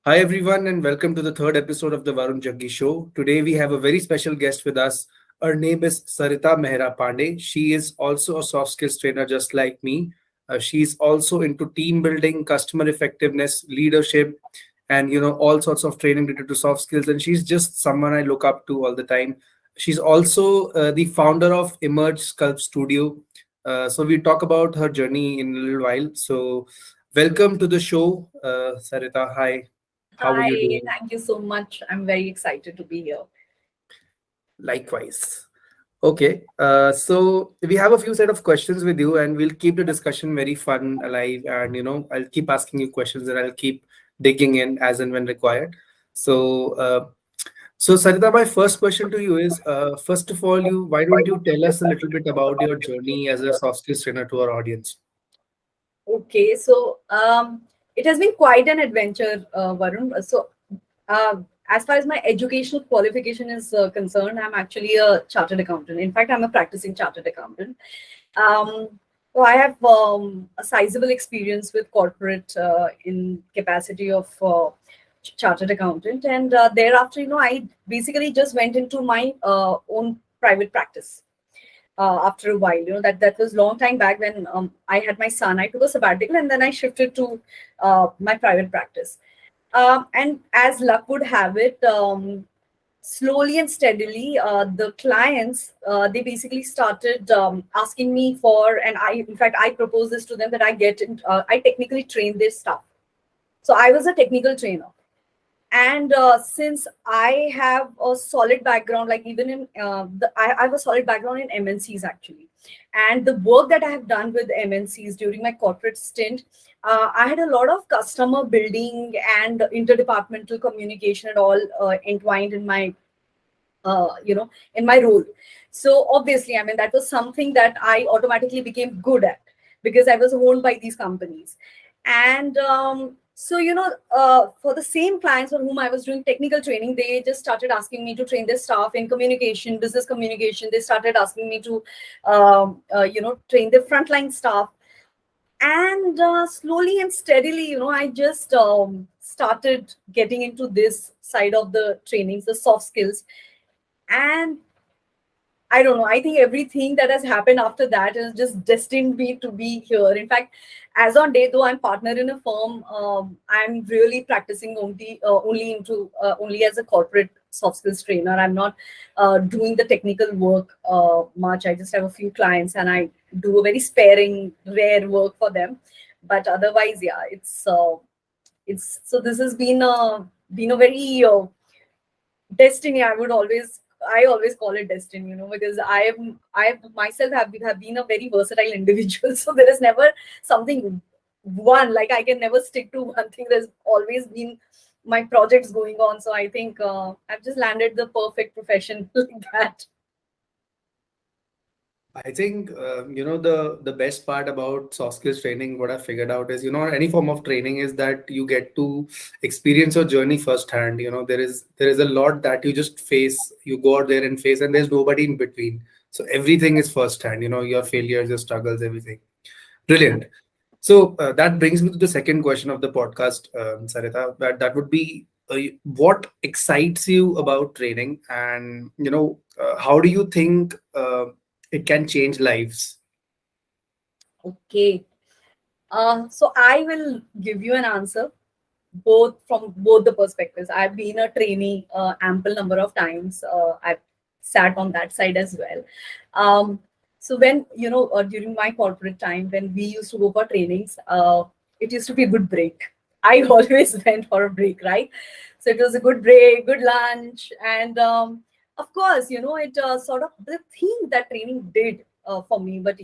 Hi, everyone, and welcome to the third episode of the Varun Jaggi Show. Today, we have a very special guest with us. Her name is Sarita Mehra Pandey. She is also a soft skills trainer, just like me. She's also into team building, customer effectiveness, leadership, and all sorts of training related to soft skills. And she's just someone I look up to all the time. She's also the founder of Emerge Sculpt Studio. So we talk about her journey in a little while. So welcome to the show, Sarita. Hi. How are you Hi, doing? thank you so much. I'm very excited to be here. Likewise. Okay, so we have a few set of questions with you, and we'll keep the discussion very fun, alive, and I'll keep asking you questions, and I'll keep digging in as and when required. So, so Sarita, my first question to you is, first of all, why don't you tell us a little bit about your journey as a soft skills trainer to our audience? Okay, it has been quite an adventure, Varun. As far as my educational qualification is concerned, I'm actually a chartered accountant. In fact, I'm a practicing chartered accountant. Um, so I have a sizable experience with corporate in capacity of chartered accountant, and thereafter, I basically just went into my own private practice after a while. That was long time back when I had my son. I took a sabbatical and then I shifted to my private practice. And as luck would have it, slowly and steadily, the clients they basically started asking me for, and in fact, I proposed this to them that I technically train their staff. So I was a technical trainer, and since I have a solid background, like even in I have a solid background in MNCs actually, and the work that I have done with MNCs during my corporate stint, I had a lot of customer building and interdepartmental communication and all entwined in my in my role. So obviously, I mean, that was something that I automatically became good at because I was owned by these companies. And for the same clients for whom I was doing technical training, they just started asking me to train their staff in communication, business communication. They started asking me to train their frontline staff. And slowly and steadily, I just started getting into this side of the trainings, the soft skills. And I don't know. I think everything that has happened after that is just destined me to be here. In fact, as on day, though I'm partner in a firm, I'm really practicing only as a corporate soft skills trainer. I'm not doing the technical work much. I just have a few clients, and I do a very sparing, rare work for them. But otherwise, yeah, it's so this has been a very destiny. I always call it destiny, because I myself have been a very versatile individual. So there is never something one, like I can never stick to one thing. There's always been my projects going on. So I think I've just landed the perfect profession like that. I think the best part about soft skills training, what I figured out is any form of training is that you get to experience your journey firsthand. There is a lot that you just face, you go out there and face, and there's nobody in between. So everything is firsthand. Your failures, your struggles, everything. Brilliant. So that brings me to the second question of the podcast, Sarita. That would be, what excites you about training, and how do you think it can change lives? Okay. So I will give you an answer both from both the perspectives. I've been a trainee ample number of times. I've sat on that side as well. Um, so when during my corporate time, when we used to go for trainings, it used to be a good break. I always went for a break, right? So it was a good break, good lunch, and of course, it sort of the thing that training did for me. But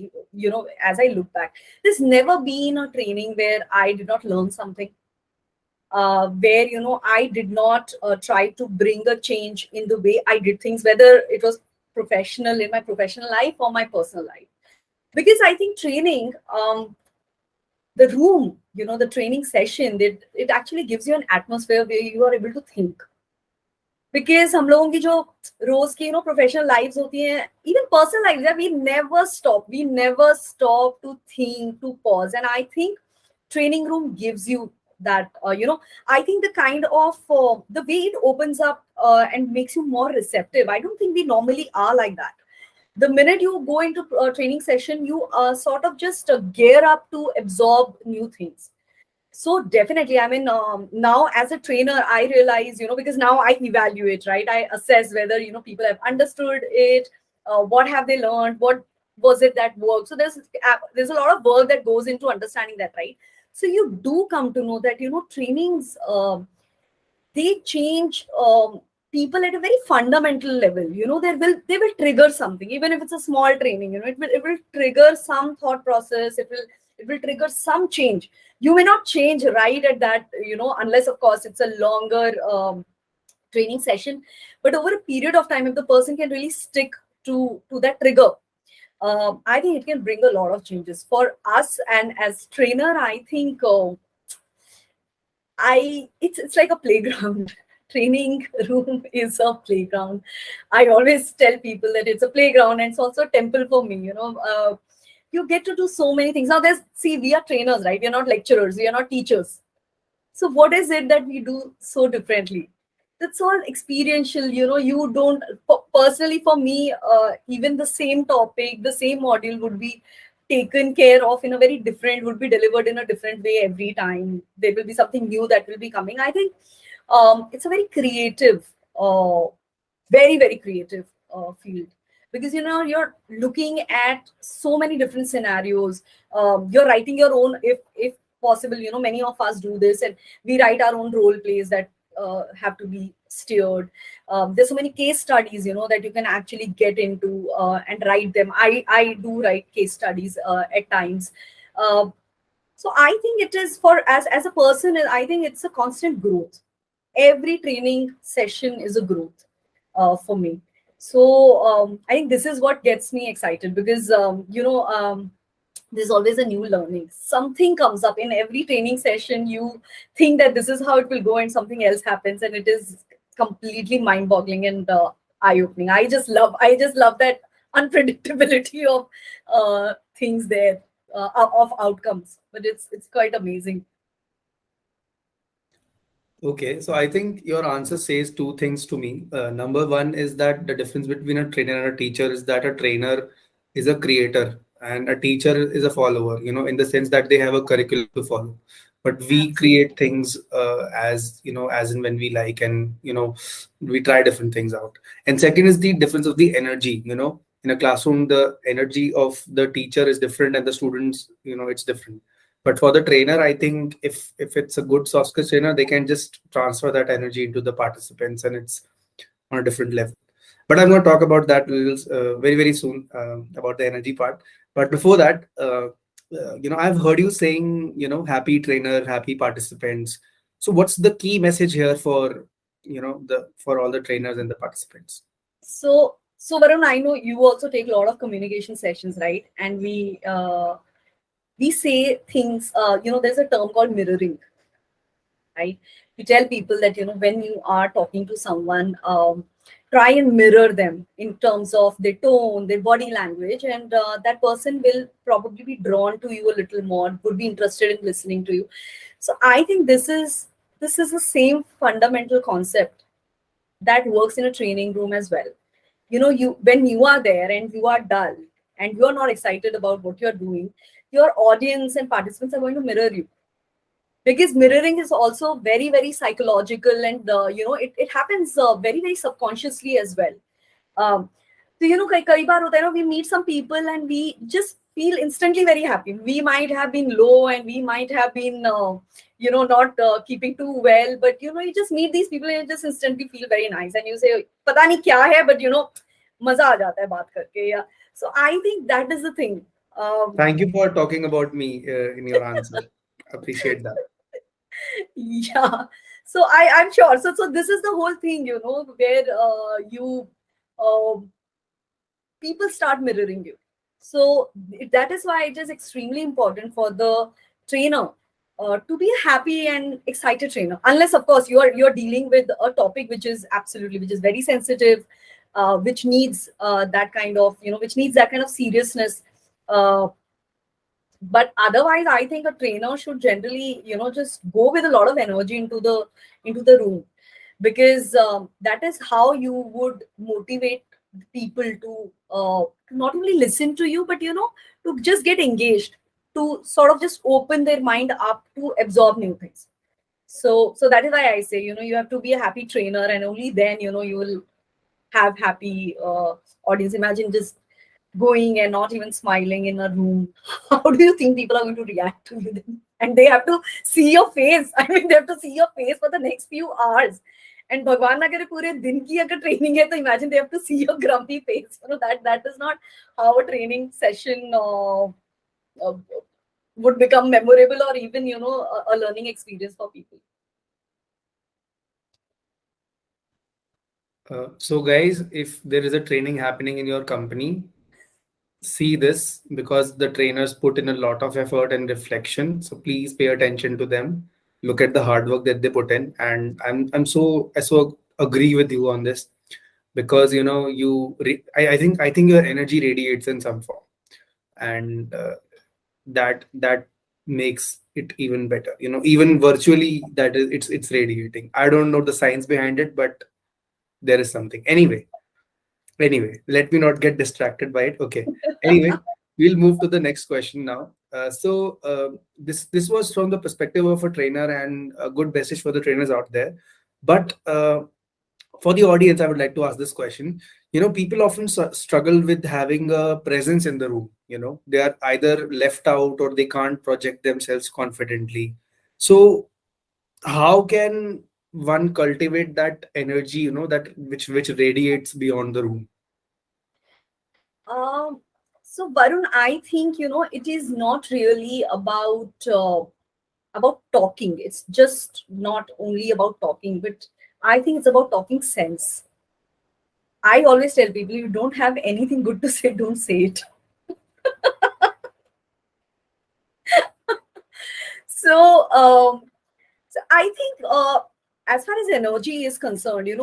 as I look back, there's never been a training where I did not learn something, where I did not try to bring a change in the way I did things, whether it was professional in my professional life or my personal life. Because I think training, the room, the training session, that it actually gives you an atmosphere where you are able to think. Because हम लोगों की जो रोज की professional lives होती हैं, even personal lives, we never stop to think, to pause. And I think training room gives you that I think the kind of the way it opens up and makes you more receptive. I don't think we normally are like that. The minute you go into a training session, you sort of just gear up to absorb new things. So definitely, I mean, now as a trainer, I realize, because now I evaluate, right? I assess whether, people have understood it, what have they learned, what was it that worked. So there's a lot of work that goes into understanding that, right? So you do come to know that, trainings, they change people at a very fundamental level. They will trigger something, even if it's a small training. It will trigger some thought process. It will trigger some change. You may not change right at that, unless of course it's a longer training session. But over a period of time, if the person can really stick to that trigger, I think it can bring a lot of changes for us. And as trainer, I think it's like a playground. Training room is a playground. I always tell people that it's a playground and it's also a temple for me. You get to do so many things. Now, we are trainers, right? We are not lecturers. We are not teachers. So what is it that we do so differently? That's all experiential. You don't, personally for me, even the same topic, the same module would be taken care of in a very different, would be delivered in a different way every time. There will be something new that will be coming. I think it's a very creative, very, very creative field, because you're looking at so many different scenarios. You're writing your own, if possible. Many of us do this, and we write our own role plays that have to be steered. There's so many case studies that you can actually get into and write them. I do write case studies at times. uh, so I think it is, for as a person, I think it's a constant growth. Every training session is a growth for me. So I think this is what gets me excited, because there's always a new learning. Something comes up in every training session. You think that this is how it will go, and something else happens, and it is completely mind-boggling and eye-opening. I just love that unpredictability of things there, of outcomes. But it's quite amazing. Okay, so I think your answer says two things to me. Number one is that the difference between a trainer and a teacher is that a trainer is a creator and a teacher is a follower, in the sense that they have a curriculum to follow. But we create Absolutely. things as and when we like, and, we try different things out. And second is the difference of the energy. In a classroom, the energy of the teacher is different and the students, it's different. But for the trainer, I think if it's a good soft skills trainer, they can just transfer that energy into the participants, and it's on a different level. But I'm going to talk about that very very soon, about the energy part. But before that, I've heard you saying, happy trainer, happy participants. So what's the key message here for, the for all the trainers and the participants? So Varun, I know you also take a lot of communication sessions, right? And we say things. There's a term called mirroring, right? You tell people that when you are talking to someone, try and mirror them in terms of their tone, their body language, and that person will probably be drawn to you a little more, would be interested in listening to you. So I think this is the same fundamental concept that works in a training room as well. You, when you are there and you are dull and you are not excited about what you're doing, your audience and participants are going to mirror you, because mirroring is also very, very psychological, and it happens very, very subconsciously as well. um, so kai baar hota hai na, we meet some people and we just feel instantly very happy. We might have been low and we might have been not keeping too well, but you just meet these people and you just instantly feel very nice, and you say pata nahi kya hai, but maza aa jata hai baat karke. Yeah. So I think that is the thing. um, Thank you for talking about me in your answer. Appreciate that. yeah. So I'm sure. So this is the whole thing, where you um people start mirroring you. So that is why it is extremely important for the trainer to be a happy and excited trainer. Unless, of course, you're dealing with a topic which is very sensitive, which needs that kind of seriousness. Uh, But otherwise, I think a trainer should generally, just go with a lot of energy into the room, because that is how you would motivate people to not only listen to you, but to just get engaged, to sort of just open their mind up to absorb new things. So that is why I say, you have to be a happy trainer, and only then, you will have happy audience. Imagine just going and not even smiling in a room. How do you think people are going to react to you then? And they have to see your face. I mean, they have to see your face for the next few hours. And Bhagwan na kare pure din ki agar training hai, to imagine they have to see your grumpy face. That is not how a training session uh, would become memorable, or even a learning experience for people. So guys, if there is a training happening in your company, see this, because the trainers put in a lot of effort and reflection. So please pay attention to them. Look at the hard work that they put in, and I so agree with you on this, because I think your energy radiates in some form, and that makes it even better. Even virtually, that is it's radiating. I don't know the science behind it, but there is something. Anyway, let me not get distracted by it. Okay. Anyway, we'll move to the next question now. This was from the perspective of a trainer, and a good message for the trainers out there. But for the audience, I would like to ask this question. People often struggle with having a presence in the room. They are either left out, or they can't project themselves confidently. So how can one cultivate that energy, that which radiates beyond the room? Um, so Varun, I think it is not really about talking. It's just not only about talking, but I think it's about talking sense. I always tell people, you don't have anything good to say, don't say it. So, so I think as far as energy is concerned, if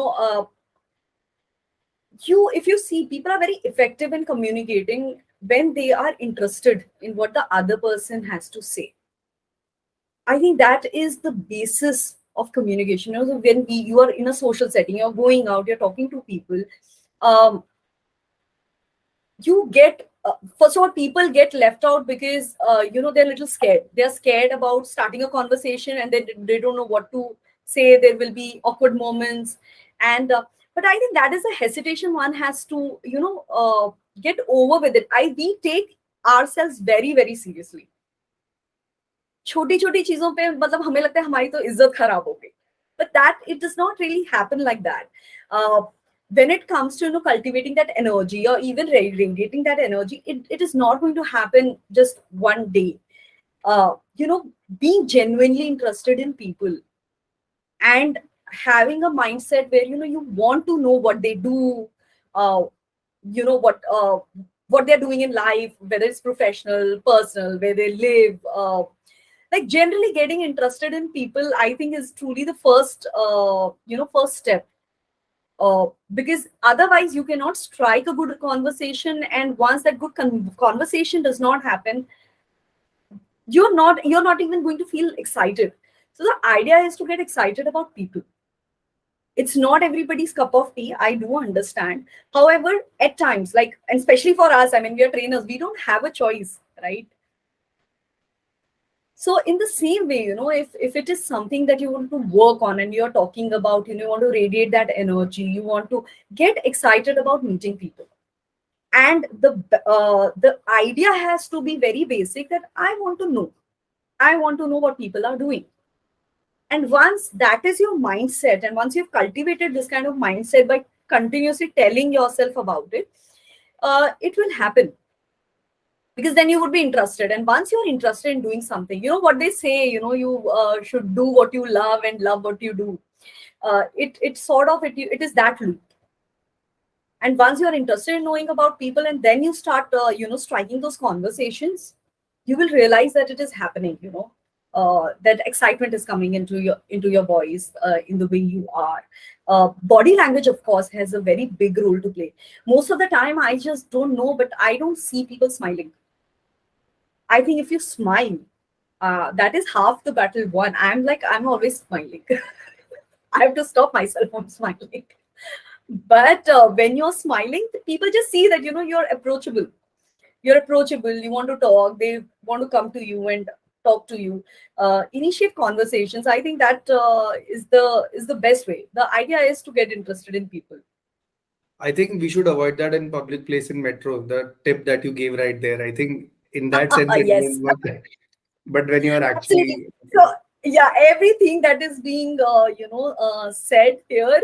you see, people are very effective in communicating when they are interested in what the other person has to say. I think that is the basis of communication. So when you are in a social setting, you're going out, you're talking to people, um, you get first of all, people get left out because they're a little scared. They're scared about starting a conversation, and they don't know what to say. There will be awkward moments, and but I think that is a hesitation one has to get over with it. We take ourselves very very seriously. छोटी छोटी चीजों पे मतलब हमें लगता है हमारी तो इज्जत खराब हो गई, but that it does not really happen like that. When it comes to cultivating that energy, or even radiating that energy, it is not going to happen just one day. uh, you know being genuinely interested in people, and having a mindset where you want to know what they do, uh, you know what they're doing in life, whether it's professional, personal, where they live, like generally getting interested in people, I think is truly the first step. Because otherwise you cannot strike a good conversation, and once that good conversation does not happen, you're not even going to feel excited. So the idea is to get excited about people. It's not everybody's cup of tea, I do understand. However, at times, like, and especially for us, I mean, we are trainers, we don't have a choice, right? So in the same way, if it is something that you want to work on, and you're talking about, you want to radiate that energy, you want to get excited about meeting people, and the idea has to be very basic, that I want to know what people are doing. And once that is your mindset, and once you've cultivated this kind of mindset by continuously telling yourself about it, it will happen, because then you would be interested. And once you're interested in doing something, you know what they say, you should do what you love and love what you do. It sort of it is that loop. And once you're interested in knowing about people, and then you start striking those conversations, you will realize that it is happening. That excitement is coming into your voice, in the way you are. Body language, of course, has a very big role to play. Most of the time, I just don't know, but I don't see people smiling. I think if you smile, that is half the battle won. I'm always smiling. I have to stop myself from smiling. But when you're smiling, people just see that you're approachable. You're approachable. You want to talk. They want to come to you and talk to you. Initiate conversations. I think that is the best way. The idea is to get interested in people. I think we should avoid that in public place in metro. The tip that you gave right there. I think in that sense it Yes. won't work. But when you are Absolutely. actually So yeah, everything that is being said here,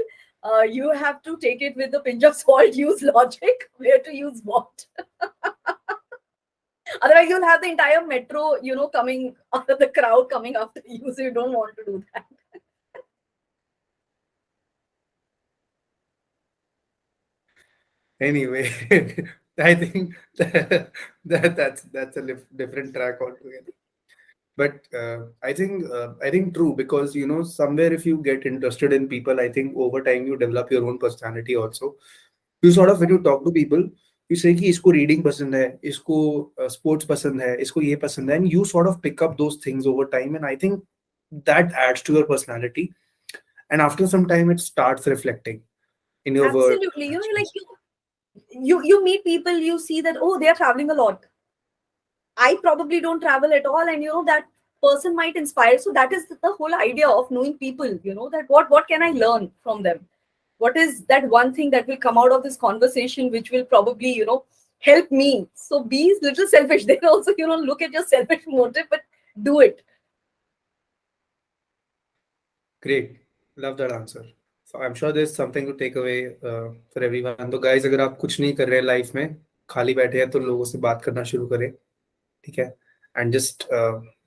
you have to take it with a pinch of salt. Use logic. Where to use what? Otherwise, you'll have the entire metro, coming after the crowd coming after you. So you don't want to do that. anyway, I think that's a different track altogether. But I think true, because somewhere if you get interested in people, I think over time you develop your own personality also. You sort of, when you talk to people, you say कि इसको reading पसंद है, इसको sports पसंद है, इसको ये पसंद है, and you sort of pick up those things over time, and I think that adds to your personality, and after some time it starts reflecting in your work. Absolutely. Like you meet people, you see that, oh, they are traveling a lot. I probably don't travel at all, and that person might inspire. So that is the whole idea of knowing people. That what can I learn from them? What is that one thing that will come out of this conversation which will probably help me? So be little selfish. Then also look at your selfish motive, but do it. Great, love that answer. So I'm sure there's something to take away for everyone. तो guys, अगर आप कुछ नहीं कर रहे हैं life में, खाली बैठे हैं, तो लोगों से बात करना शुरू करें, ठीक है? And just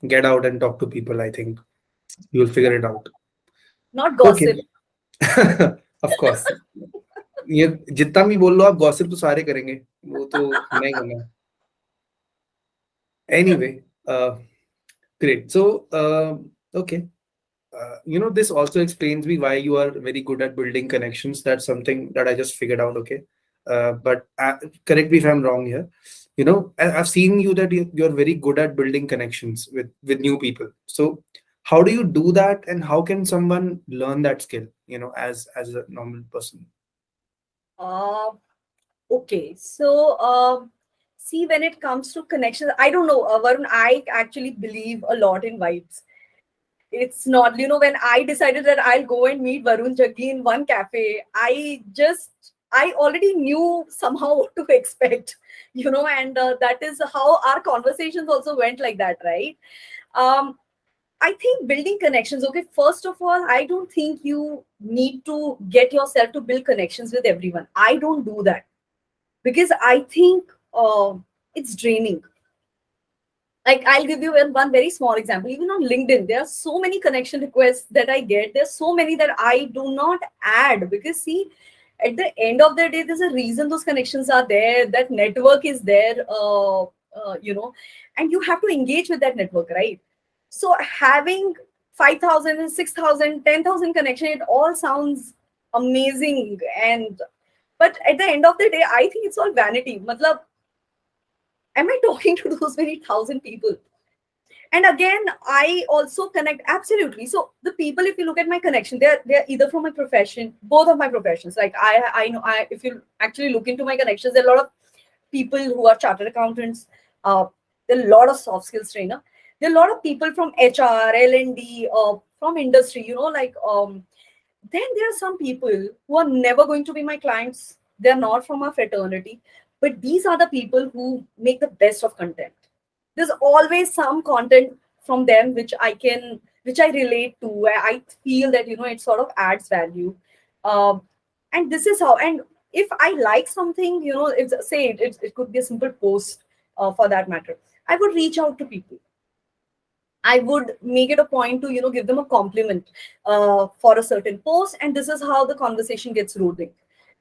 get out and talk to people. I think you'll Yeah, figure it out. not Okay. gossip. Of course. ये जितना भी बोल लो आप, गॉसिप तो सारे करेंगे, वो तो नहीं करना है. Anyway, great. So, okay. This also explains me why you are very good at building connections. That's something that I just figured out. Okay. But correct me if I'm wrong here. I've seen you that you're very good at building connections with new people. So, how do you do that, and how can someone learn that skill? As a normal person. Uh, okay. So, see, when it comes to connections, I don't know, Varun, I actually believe a lot in vibes. It's not, when I decided that I'll go and meet Varun Jaggi in one cafe, I already knew somehow what to expect, and that is how our conversations also went like that, right? Um, I think building connections, okay, first of all, I don't think you need to get yourself to build connections with everyone. I don't do that because I think it's draining. Like, I'll give you one very small example. Even on LinkedIn, there are so many connection requests that I get. There's so many that I do not add because, see, at the end of the day, there's a reason those connections are there. That network is there, and you have to engage with that network, right? So having 5,000, 6,000, 10,000 connection, it all sounds amazing. But at the end of the day, I think it's all vanity. Matlab, am I talking to those many thousand people? And again, I also connect absolutely. So the people, if you look at my connection, they're either from my profession, both of my professions. Like I know, if you actually look into my connections, there are a lot of people who are chartered accountants. Uh, there are a lot of soft skills trainer. There are a lot of people from HR, L&D, from industry. Then there are some people who are never going to be my clients. They're not from our fraternity, but these are the people who make the best of content. There's always some content from them which I relate to, where I feel that it sort of adds value. um, and this is how. And if I like something, if say it could be a simple post, for that matter, I would reach out to people. I would make it a point to give them a compliment for a certain post, and this is how the conversation gets rolling.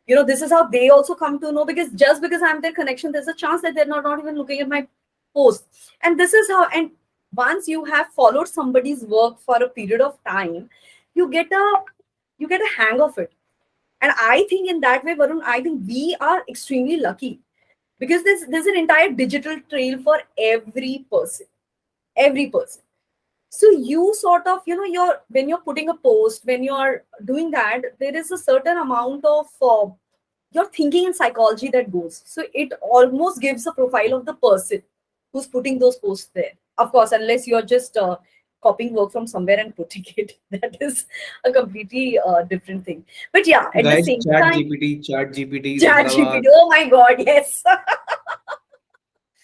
This is how they also come to know, because just because I'm their connection, there's a chance that they're not even looking at my post. And this is how. And once you have followed somebody's work for a period of time, you get a hang of it. And I think in that way, Varun, I think we are extremely lucky. because there's an entire digital trail for every person. So you sort of, you're when you're putting a post, when you're doing that, there is a certain amount of your thinking and psychology that goes. So it almost gives a profile of the person who's putting those posts there. Of course, unless you're just copying work from somewhere and putting it, that is a completely different thing. But yeah, at the Guys, same time, chat GPT, chat Zimbabwe, GPT. Oh my God, yes.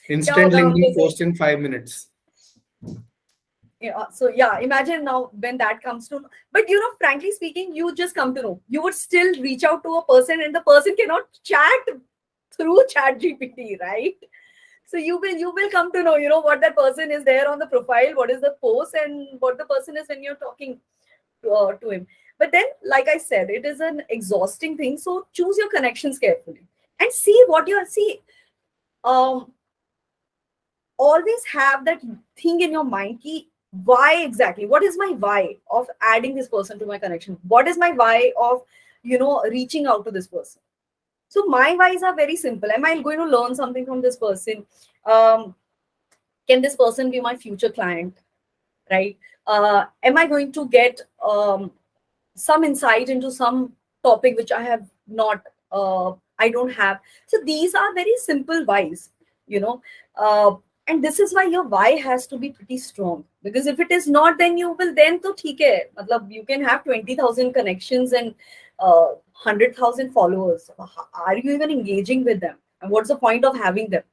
क्या instant होगा linking हमको से? post in 5 minutes. Yeah, so yeah, imagine now when that comes to, but frankly speaking, you just come to know. You would still reach out to a person, and the person cannot chat through Chat GPT, right? So you will come to know, what that person is there on the profile, what is the post, and what the person is when you're talking to him. But then, like I said, it is an exhausting thing. So choose your connections carefully and see what you see. Um, Always have that thing in your mind ki, why exactly, what is my why of adding this person to my connection, what is my why of reaching out to this person. So my whys are very simple. Am I going to learn something from this person? um, can this person be my future client, right? Am I going to get some insight into some topic which I have not, I don't have. So these are very simple whys, you know. Uh, and this is why your why has to be pretty strong. Because if it is not, then you will then to theek hai. Matlab, you can have 20,000 connections and 100,000 followers. Are you even engaging with them? And what's the point of having them?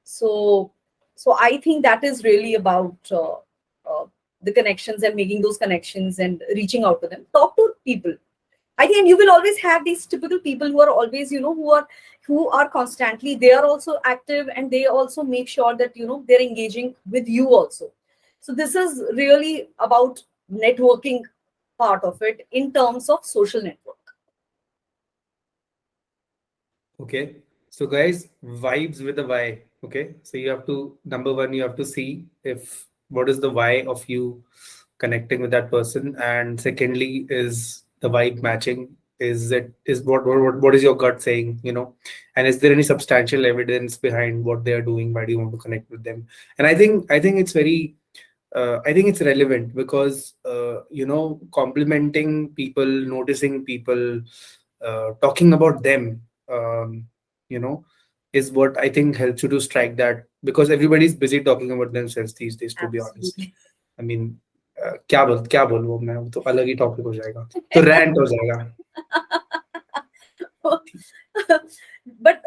So, so I think that is really about uh, the connections and making those connections and reaching out to them. Talk to people. I think you will always have these typical people who are always, who are constantly, they are also active, and they also make sure that they're engaging with you also. So this is really about networking part of it in terms of social network. Okay. So guys, vibes with a why. Okay. So you have to, number one, you have to see if what is the why of you connecting with that person. And secondly, is the vibe matching? Is it is what is your gut saying, And is there any substantial evidence behind what they are doing? Why do you want to connect with them? And I think it's very I think it's relevant because complimenting people, noticing people, talking about them, you know, is what I think helps you to strike that, because everybody's busy talking about themselves these days. To be honest, Absolutely. I mean, क्या बोल वो मैं वो तो अलग ही topic हो जाएगा तो rant हो जाएगा. बट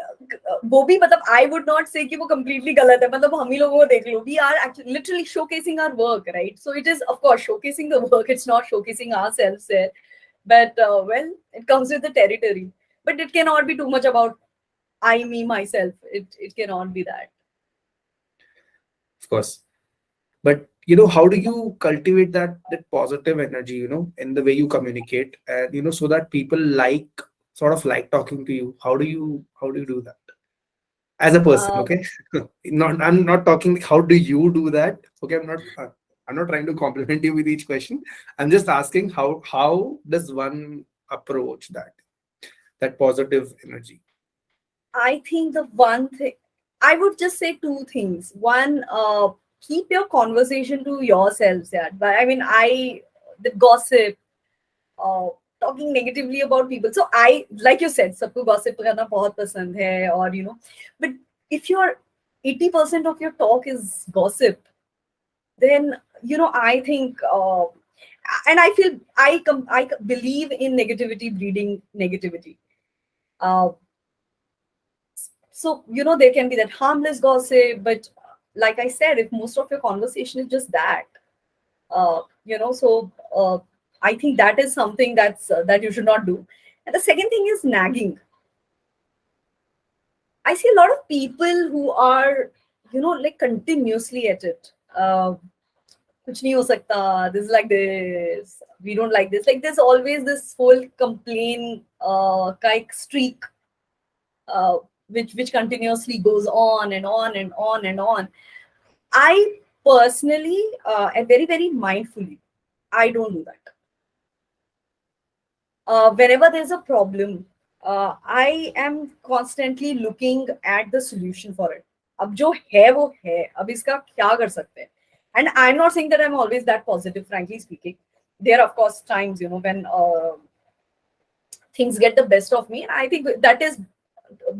वो भी मतलब आई वुड नॉट से कि वो कंप्लीटली गलत है. मतलब हम ही लोगों को देख लो, we are actually literally showcasing our work, right? So it is of course showcasing the work, it's not showcasing ourselves there. But well, it comes with the territory. But it cannot be too much about I, me, myself. It cannot be that. Of course. But how do you cultivate that positive energy, in the way you communicate, and so that people sort of like talking to you? How do you do that as a person? Uh, Okay. I'm not talking like, how do you do that? Okay, I'm not trying to compliment you with each question. I'm just asking how does one approach that positive energy? I think the one thing I would just say two things. One, keep your conversation to yourselves. Yeah, but I mean, the gossip, uh, talking negatively about people. So I, like you said, सबको gossip करना बहुत पसंद है, or but if your 80% of your talk is gossip, then I think, and I feel I believe in negativity breeding negativity. Uh, so there can be that harmless gossip, but like I said, if most of your conversation is just that, so I think that is something that you should not do. And the second thing is nagging. I see a lot of people who are like continuously at it. कुछ नहीं हो सकता, this is like this, we don't like this, like there's always this whole complain kind streak, uh, which continuously goes on and on and on and on. I personally, and very very mindfully, I don't do that. Whenever there's a problem, I am constantly looking at the solution for it. अब जो है वो है, अब इसका क्या कर सकते हैं? And I'm not saying that I'm always that positive, frankly speaking. There are, of course, times, when things get the best of me. And I think that is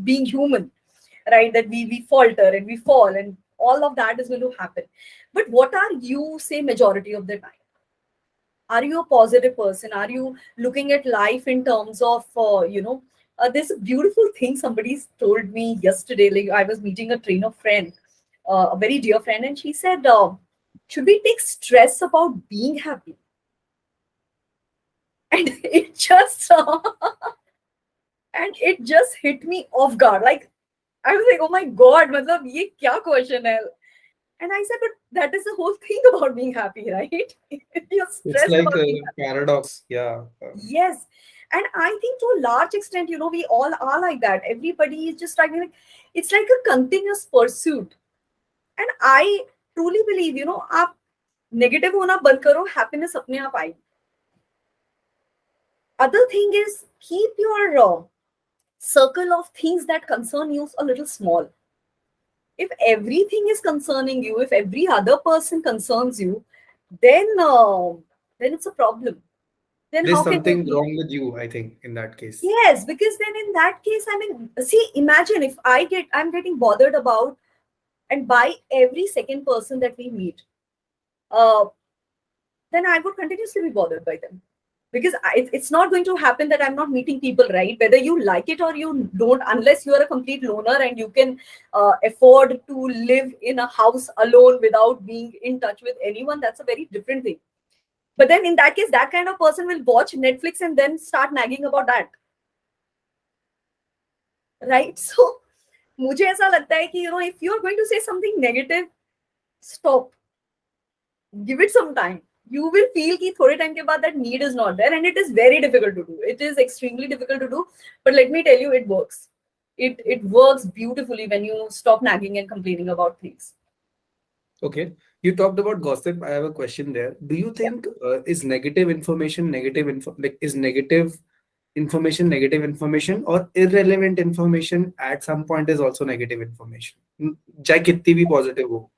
being human, right? That we falter and we fall, and all of that is going to happen. But what are you, say, majority of the time? Are you a positive person? Are you looking at life in terms of there's a beautiful thing somebody told me yesterday. Like, I was meeting a trainer friend, a very dear friend, and she said, should we take stress about being happy? And it just hit me off guard. Like, I was like, oh my god, matlab, ye kya question hai? And I said, but that is the whole thing about being happy, right? You're It's stressed like about being a happy. paradox. Yeah. Yes. And I think to a large extent, we all are like that. Everybody is just like, it's like a continuous pursuit. And I truly believe, आप negative होना बंद करो, happiness अपने आप आएगी. Other thing is, keep your circle of things that concern you a little small. If everything is concerning you, if every other person concerns you, then it's a problem. Then There's how can you something be? wrong with you, I think, in that case. Yes, because then in that case, I mean, see, imagine if I'm getting bothered about and by every second person that we meet, uh, then I would continuously be bothered by them. Because it's not going to happen that I'm not meeting people, right? Whether you like it or you don't, unless you are a complete loner and you can afford to live in a house alone without being in touch with anyone, that's a very different thing. But then in that case, that kind of person will watch Netflix and then start nagging about that, right? So मुझे ऐसा लगता है कि if you are going to say something negative, stop, give it some time. You will feel कि थोड़े time के बाद that need is not there, and it is very difficult to do. It is extremely difficult to do, but let me tell you, it works. It works beautifully when you stop nagging and complaining about things. Okay. You talked about gossip. I have a question there. Do you Yeah. think is negative information like is negative information or irrelevant information at some point is also negative information? चाहे कितनी भी positive हो.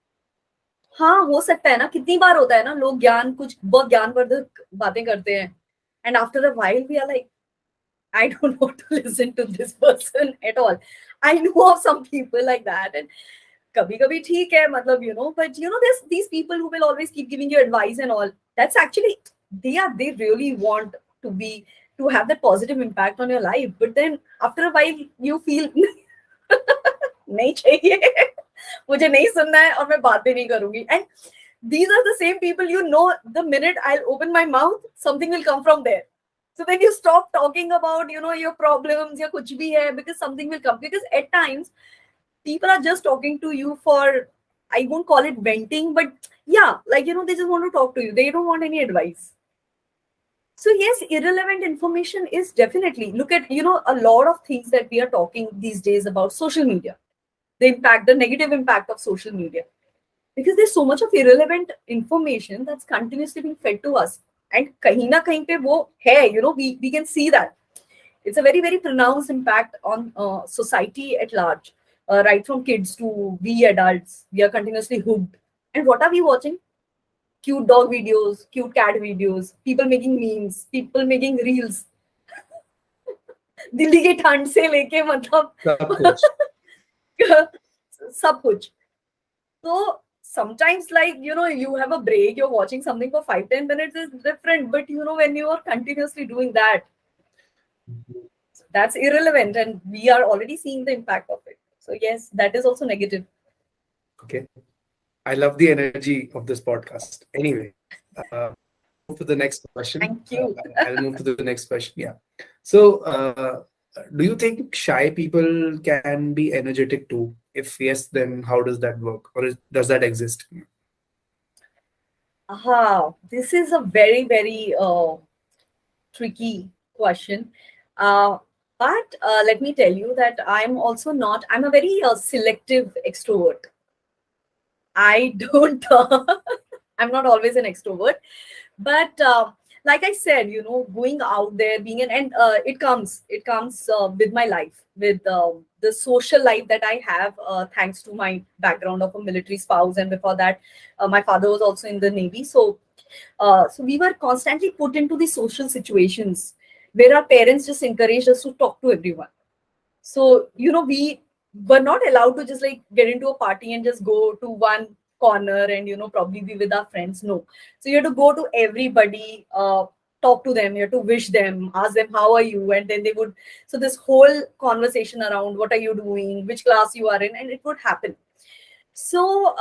हाँ, हो सकता है ना, कितनी बार होता है ना, लोग ज्ञान कुछ बहुत ज्ञानवर्धक बातें करते हैं, and after a while we are like, I don't want to listen to this person at all. I know of some people like that, and कभी कभी ठीक है, मतलब but there's these people who will always keep giving you advice and all. That's actually, they really want to be to have that positive impact on your life, but then after a while you feel नहीं चाहिए, मुझे नहीं सुनना है और मैं बात भी नहीं करूंगी. And these are the same people, the minute I'll open my mouth, something will come from there. So then you stop talking about your problems या कुछ भी है, because something will come. Because at times people are just talking to you for, I won't call it venting, but yeah, like they just want to talk to you. They don't want any advice. So yes, irrelevant information is definitely, look at a lot of things that we are talking these days about social media, the negative impact of social media, because there's so much of irrelevant information that's continuously being fed to us, and kahin na kahin pe wo hai, we can see that it's a very very pronounced impact on society at large, right from kids to we adults. We are continuously hooked, and what are we watching? Cute dog videos, cute cat videos, people making memes, people making reels. Delhi की ठंड से लेके मतलब सब कुछ. सब कुछ. So sometimes, like, you have a break, you're watching something for 5-10 minutes is different. But when you are continuously doing that, that's irrelevant. And we are already seeing the impact of it. So yes, that is also negative. Okay. I love the energy of this podcast. Anyway, move to the next question. Thank you. I'll move to the next question. Yeah. So, do you think shy people can be energetic too? If yes, then how does that work, or does that exist? Aha, this is a very, very tricky question. Uh, but let me tell you that I'm a very selective extrovert. I don't, I'm not always an extrovert. But like I said, going out there, being an, and it comes with my life, with the social life that I have, thanks to my background of a military spouse, and before that, my father was also in the Navy. So we were constantly put into these social situations where our parents just encouraged us to talk to everyone. So, we were not allowed to just like get into a party and just go to one corner and, probably be with our friends. No. So you have to go to everybody, talk to them, you have to wish them, ask them, how are you? And then they would, so this whole conversation around what are you doing, which class you are in, and it would happen. So,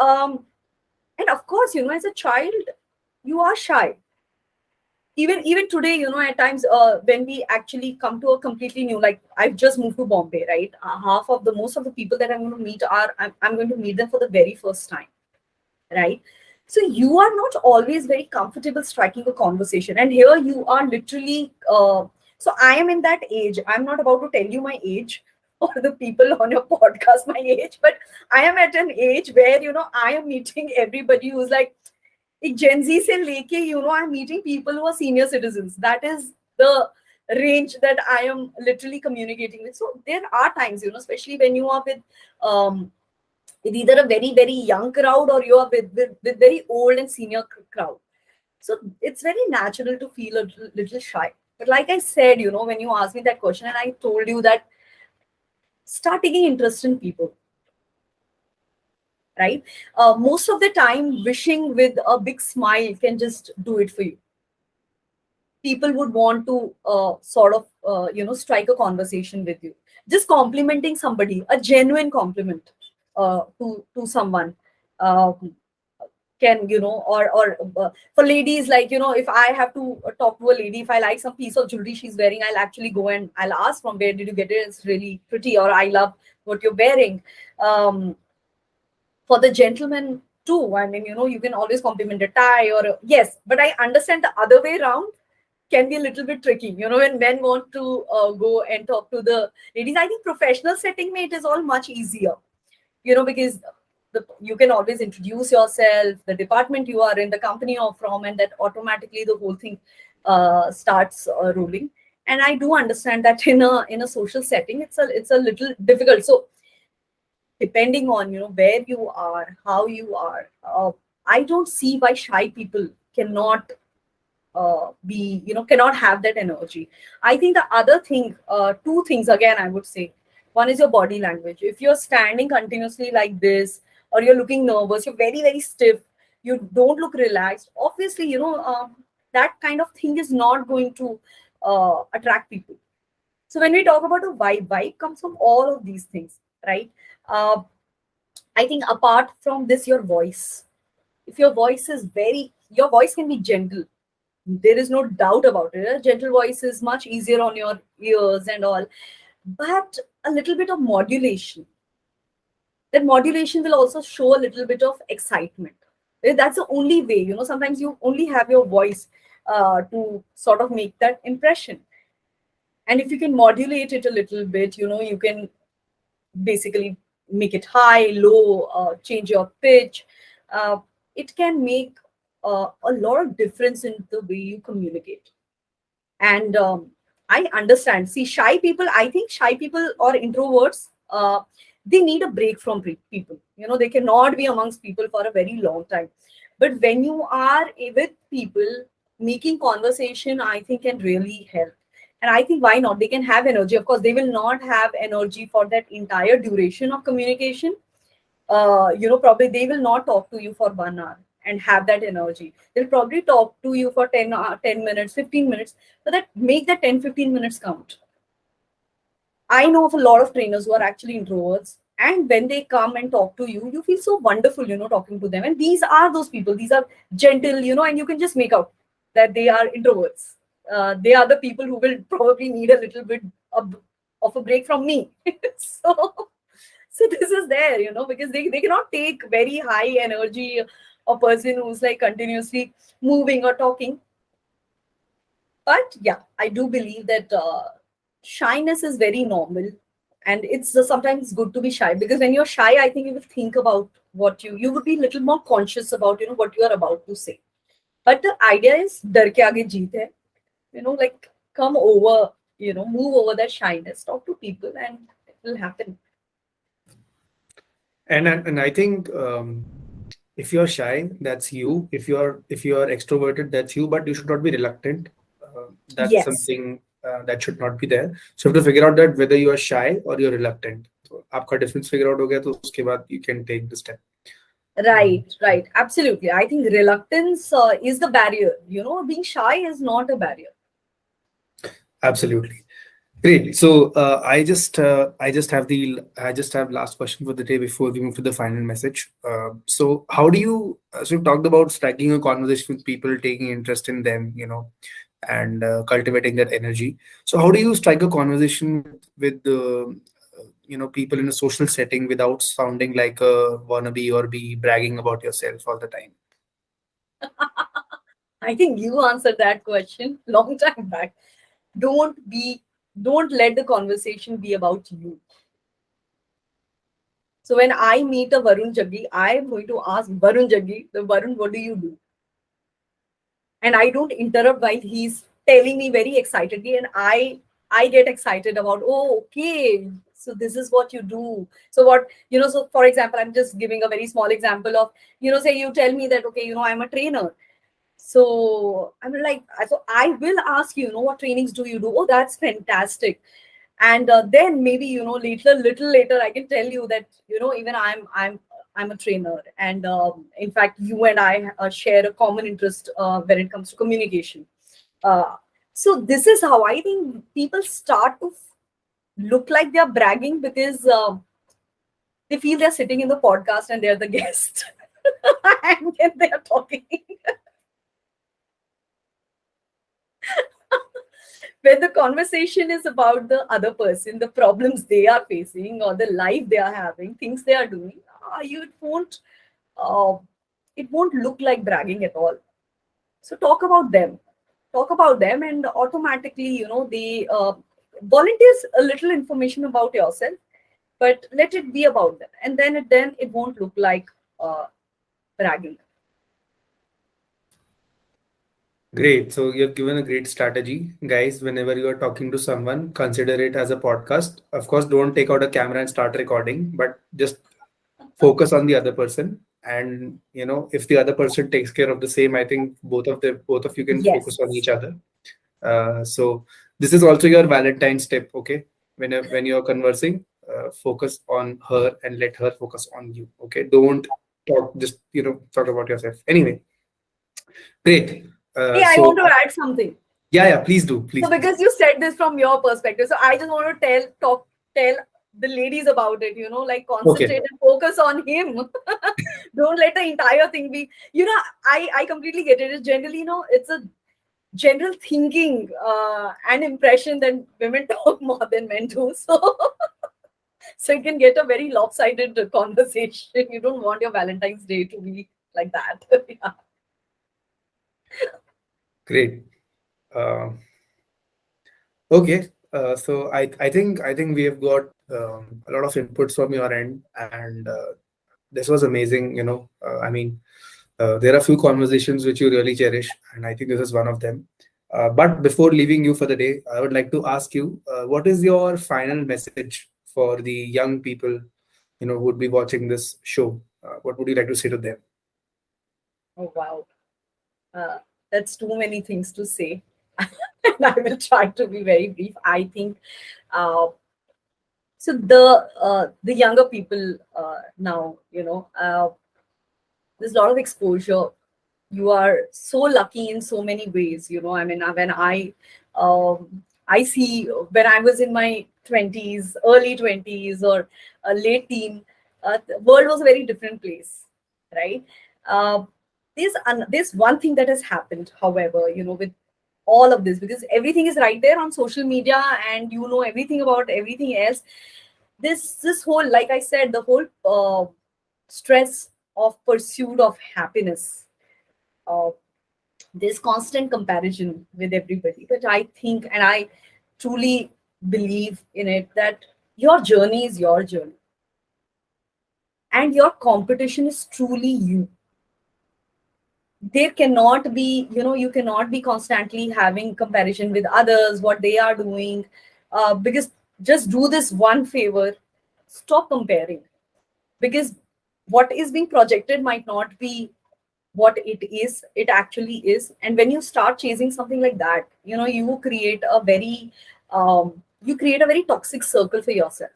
and of course, as a child, you are shy. Even today, at times, when we actually come to a completely new, like I've just moved to Bombay, right? Half of the most of the people that I'm going to meet I'm going to meet them for the very first time, right? So you are not always very comfortable striking a conversation, and here you are literally, so I am in that age. I'm not about to tell you my age or the people on your podcast my age, but I am at an age where, I am meeting everybody who's like एक Gen Z से लेके, I'm meeting people who are senior citizens. That is the range that I am literally communicating with. So there are times, especially when you are with either a very, very young crowd, or you are with very old and senior crowd. So it's very natural to feel a little shy. But like I said, when you asked me that question, and I told you that start taking interest in people, right? Most of the time, wishing with a big smile can just do it for you. People would want to sort of strike a conversation with you. Just complimenting somebody, a genuine compliment, to someone, um, can, for ladies, like, if I have to talk to a lady, if I like some piece of jewelry she's wearing, I'll actually go and I'll ask, from where did you get it? It's really pretty, or I love what you're wearing. For the gentleman too, I mean, you can always compliment a tie, or yes, but I understand the other way around can be a little bit tricky, when men want to go and talk to the ladies. I think professional setting, mate, is all much easier, because you can always introduce yourself, the department you are in, the company you're from, and that automatically the whole thing starts rolling. And I do understand that in a social setting, it's a little difficult. So depending on, where you are, how you are, I don't see why shy people cannot be, cannot have that energy. I think the other thing, two things again, I would say. One is your body language. If you're standing continuously like this, or you're looking nervous, you're very, very stiff, you don't look relaxed, obviously, that kind of thing is not going to attract people. So when we talk about a vibe comes from all of these things, right? uh, I think apart from this, your voice, if your voice is very, your voice can be gentle, there is no doubt about it. A gentle voice is much easier on your ears and all, but a little bit of modulation, that modulation will also show a little bit of excitement. That's the only way, sometimes you only have your voice to sort of make that impression. And if you can modulate it a little bit, you can basically make it high, low, change your pitch. uh, it can make a lot of difference in the way you communicate. And I understand, see, shy people, I think shy people or introverts, they need a break from people, they cannot be amongst people for a very long time. But when you are with people, making conversation, I think, can really help. And I think, why not, they can have energy. Of course, they will not have energy for that entire duration of communication. Probably they will not talk to you for 1 hour and have that energy. They'll probably talk to you for 10 minutes, 15 minutes, but that make that 10-15 minutes count. I know of a lot of trainers who are actually introverts, and when they come and talk to you, you feel so wonderful, talking to them. And these are those people, these are gentle, and you can just make out that they are introverts. They are the people who will probably need a little bit of a break from me. so so this is there, because they cannot take very high energy, a person who's like continuously moving or talking. But yeah, I do believe that shyness is very normal, and it's sometimes good to be shy, because when you're shy, I think you will think about what you would be a little more conscious about, what you are about to say. But the idea is डर के आगे जीत है. Like come over, move over that shyness, talk to people, and it will happen. And I think if you're shy, that's you. If you're extroverted, that's you. But you should not be reluctant. That's Yes, something that should not be there. So you have to figure out that whether you are shy or you're reluctant. So आपका difference figure out हो गया तो उसके बाद you can take the step. right, absolutely. I think reluctance is the barrier. Being shy is not a barrier. Absolutely. Great. So I just have last question for the day before we move to the final message. So how do you so you've talked about striking a conversation with people, taking interest in them, and cultivating that energy. So how do you strike a conversation with people in a social setting without sounding like a wannabe or be bragging about yourself all the time? I think you answered that question long time back. Don't be, don't let the conversation be about you. So when I meet a Varun Jaggi, I am going to ask Varun Jaggi, the Varun, what do you do? And I don't interrupt while he's telling me very excitedly, and I get excited about, oh, okay, so this is what you do. So what, so for example, I'm just giving a very small example of, say you tell me that, okay, I'm a trainer. So I'm like, so I will ask you, what trainings do you do? Oh, that's fantastic. And then maybe, little later, I can tell you that, even I'm a trainer, and in fact, you and I share a common interest when it comes to communication. Uh, so this is how I think people start to look like they're bragging, because they feel they're sitting in the podcast and they're the guest, and then they're talking. When the conversation is about the other person, the problems they are facing, or the life they are having, things they are doing, uh, it won't look like bragging at all. So talk about them, and automatically, they volunteers a little information about yourself, but let it be about them, and then it won't look like uh, bragging. Great. So you've given a great strategy, guys. Whenever you are talking to someone, consider it as a podcast. Of course, don't take out a camera and start recording, but just focus on the other person. And if the other person takes care of the same, I think both of you can focus on Yes. each other. So this is also your Valentine's tip, okay? When you're conversing, focus on her and let her focus on you. Okay, don't talk just talk about yourself. Anyway, great. Hey, I So want to add something. yeah, please do, So please. because you said this from your perspective, so I just want to tell the ladies about it, like Okay, concentrate and focus on him. Don't let the entire thing be, I completely get it. It's generally, it's a general thinking and impression that women talk more than men do. So you can get a very lopsided conversation. You don't want your Valentine's Day to be like that. Yeah. great. Um, Okay, so I think we have got a lot of inputs from your end, and this was amazing. I mean, there are a few conversations which you really cherish, and I think this is one of them. But before leaving you for the day, I would like to ask you, what is your final message for the young people, who would be watching this show? What would you like to say to them? Oh, wow. Uh, that's too many things to say. And I will try to be very brief. I think uh, so. The younger people now, there's a lot of exposure. You are so lucky in so many ways. I mean, when I see when I was in my 20s, early 20s, or a late teen, the world was a very different place, right? Uh, there's one thing that has happened, however, with all of this, because everything is right there on social media, and everything about everything else. This whole, like I said, the whole stress of pursuit of happiness, uh, this constant comparison with everybody. But I think, and I truly believe in it, that your journey is your journey, and your competition is truly you. there cannot be, you cannot be constantly having comparison with others, what they are doing, because just do this one favor: stop comparing, because what is being projected might not be what it actually is. And when you start chasing something like that, you create a very toxic circle for yourself.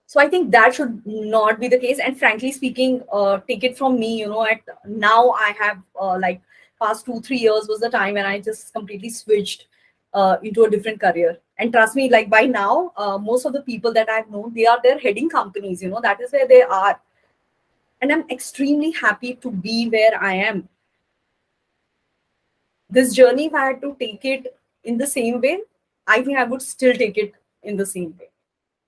So I think that should not be the case. And frankly speaking, take it from me, at now I have, like, past 2 3 years was the time when I just completely switched into a different career. And trust me, like, by now, most of the people that I've known, they're heading companies, that is where they are. And I'm extremely happy to be where I am. This journey, if I had to take it in the same way, I think I would still take it in the same way.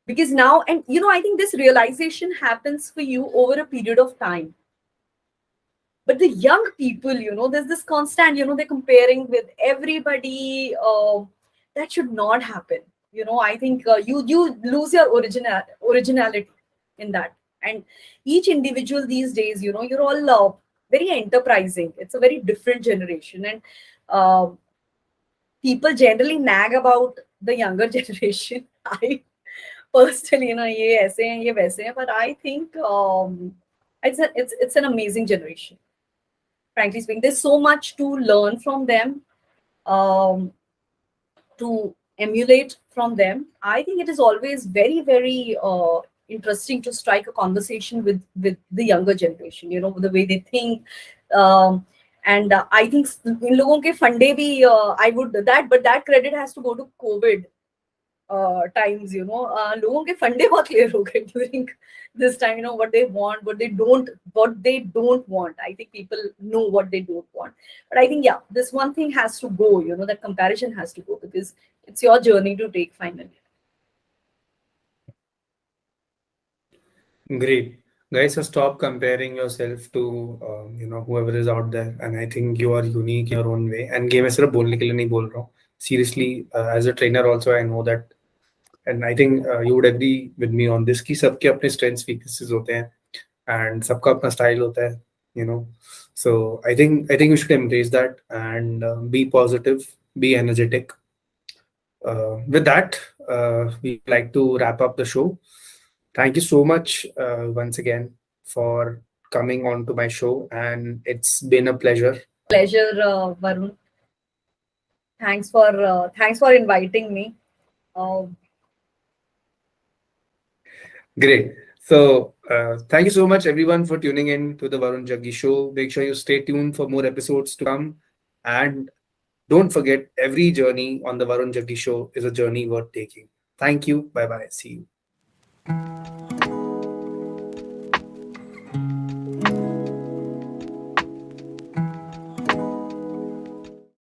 Because now, and I think this realization happens for you over a period of time. But the young people, there's this constant, they're comparing with everybody. That should not happen. I think you lose your originality in that. And each individual these days, you're all very enterprising. It's a very different generation. And uh, people generally nag about the younger generation. I personally, ये ऐसे हैं, ये वैसे हैं, but I think it's an amazing generation. Frankly speaking, there's so much to learn from them, um, to emulate from them. I think it is always very, very interesting to strike a conversation with the younger generation. The way they think. And I think in लोगों के फंडे भी, I would that, but that credit has to go to COVID times. लोगों के फंडे बहुत clear हो गए during this time. What they want, what they don't want. I think people know what they don't want. But I think, yeah, this one thing has to go. That comparison has to go, because it's your journey to take finally. Great. Guys, so stop comparing yourself to whoever is out there. And I think you are unique in your own way. And ये मैं सिर्फ बोलने के लिए नहीं बोल रहा हूँ. Seriously, as a trainer also, I know that, and I think you would agree with me on this, कि सबके अपने strengths weaknesses होते हैं, and सबका अपना style होता है, you know. So I think we should embrace that and be positive, be energetic. With that, we like to wrap up the show. Thank you so much once again for coming on to my show, and it's been a pleasure. Pleasure, Varun. Thanks for inviting me. Uh, Great. So, thank you so much, everyone, for tuning in to the Varun Jaggi show. Make sure you stay tuned for more episodes to come. And don't forget, every journey on the Varun Jaggi show is a journey worth taking. Thank you. Bye bye. See you.